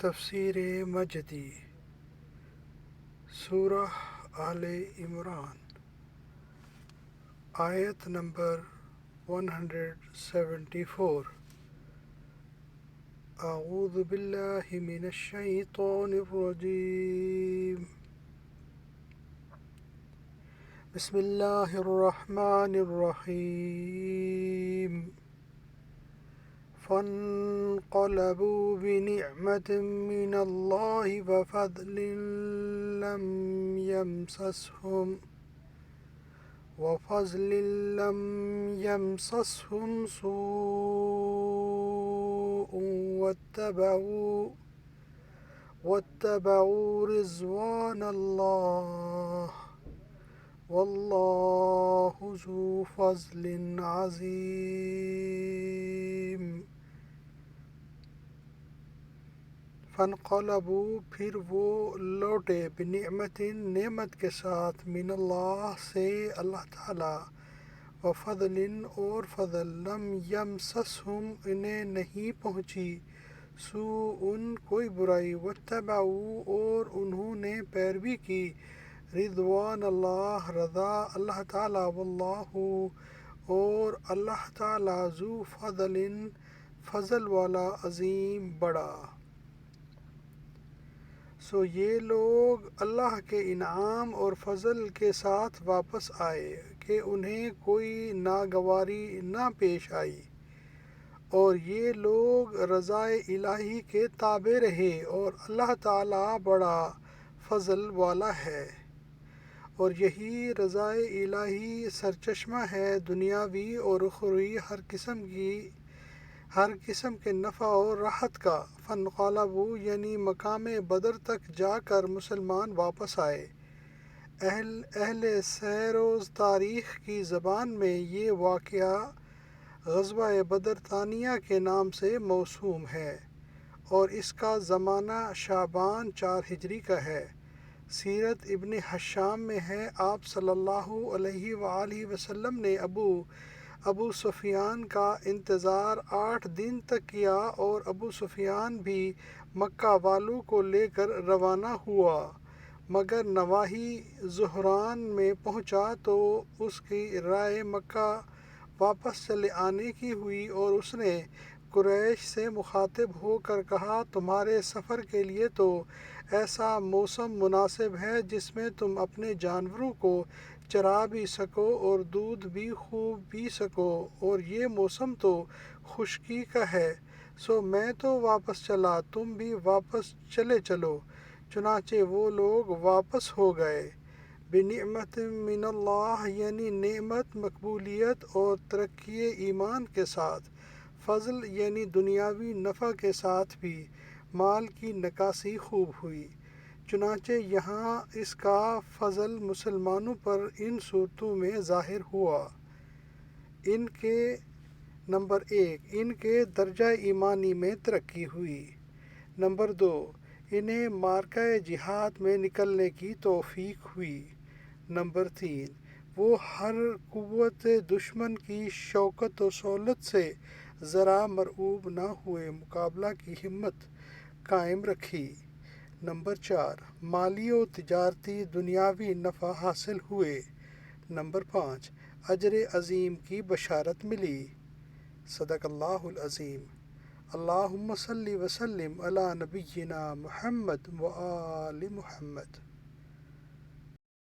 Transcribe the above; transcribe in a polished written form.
تفسیر مجدی سورہ آل عمران آیت نمبر 174 اعوذ باللہ من الشیطان الرجیم بسم اللہ الرحمن الرحیم فانقلبوا بنعمة من الله وفضل لم يمسسهم سوء واتبعوا رضوان الله والله ذو فضل عظیم۔ فانقلبوا پھر وہ لوٹے بنعمت نعمت کے ساتھ من اللہ سے اللہ تعالی وفضل اور فضل لم یمسسہم انہیں نہیں پہنچی سوء کوئی برائی واتبعوا اور انہوں نے پیروی کی رضوان اللہ رضا اللہ تعالی واللہ اور اللہ تعالی ذو فضل فضل والا عظیم بڑا۔ سو یہ لوگ اللہ کے انعام اور فضل کے ساتھ واپس آئے کہ انہیں کوئی ناگواری نہ پیش آئی، اور یہ لوگ رضائے الہی کے تابع رہے اور اللہ تعالی بڑا فضل والا ہے، اور یہی رضائے الہی سرچشمہ ہے دنیاوی اور اخروی ہر قسم کے نفع اور راحت کا۔ فانقلبوا یعنی مقام بدر تک جا کر مسلمان واپس آئے۔ اہل سیر و تاریخ کی زبان میں یہ واقعہ غزوہ بدر ثانیہ کے نام سے موسوم ہے، اور اس کا زمانہ شعبان 4 ہجری کا ہے۔ سیرت ابن حشام میں ہے آپ صلی اللہ علیہ وآلہ وسلم نے ابو سفیان کا انتظار 8 دن تک کیا، اور ابو سفیان بھی مکہ والوں کو لے کر روانہ ہوا، مگر نواحی زہران میں پہنچا تو اس کی رائے مکہ واپس چلے آنے کی ہوئی، اور اس نے قریش سے مخاطب ہو کر کہا تمہارے سفر کے لیے تو ایسا موسم مناسب ہے جس میں تم اپنے جانوروں کو چرا بھی سکو اور دودھ بھی خوب پی سکو، اور یہ موسم تو خشکی کا ہے، سو میں تو واپس چلا تم بھی واپس چلے چلو۔ چنانچہ وہ لوگ واپس ہو گئے بنعمت من اللہ یعنی نعمت مقبولیت اور ترقی ایمان کے ساتھ، فضل یعنی دنیاوی نفع کے ساتھ بھی مال کی نکاسی خوب ہوئی۔ چنانچہ یہاں اس کا فضل مسلمانوں پر ان صورتوں میں ظاہر ہوا۔ نمبر 1 ان کے درجہ ایمانی میں ترقی ہوئی۔ نمبر 2 انہیں معرکہ جہاد میں نکلنے کی توفیق ہوئی۔ نمبر 3 وہ ہر قوت دشمن کی شوکت و سہولت سے ذرا مرعوب نہ ہوئے، مقابلہ کی ہمت قائم رکھی۔ نمبر 4 مالی و تجارتی دنیاوی نفع حاصل ہوئے۔ نمبر 5 اجر عظیم کی بشارت ملی۔ صدق اللہ العظیم۔ اللہم صلی وسلم علی نبینا محمد و آل محمد۔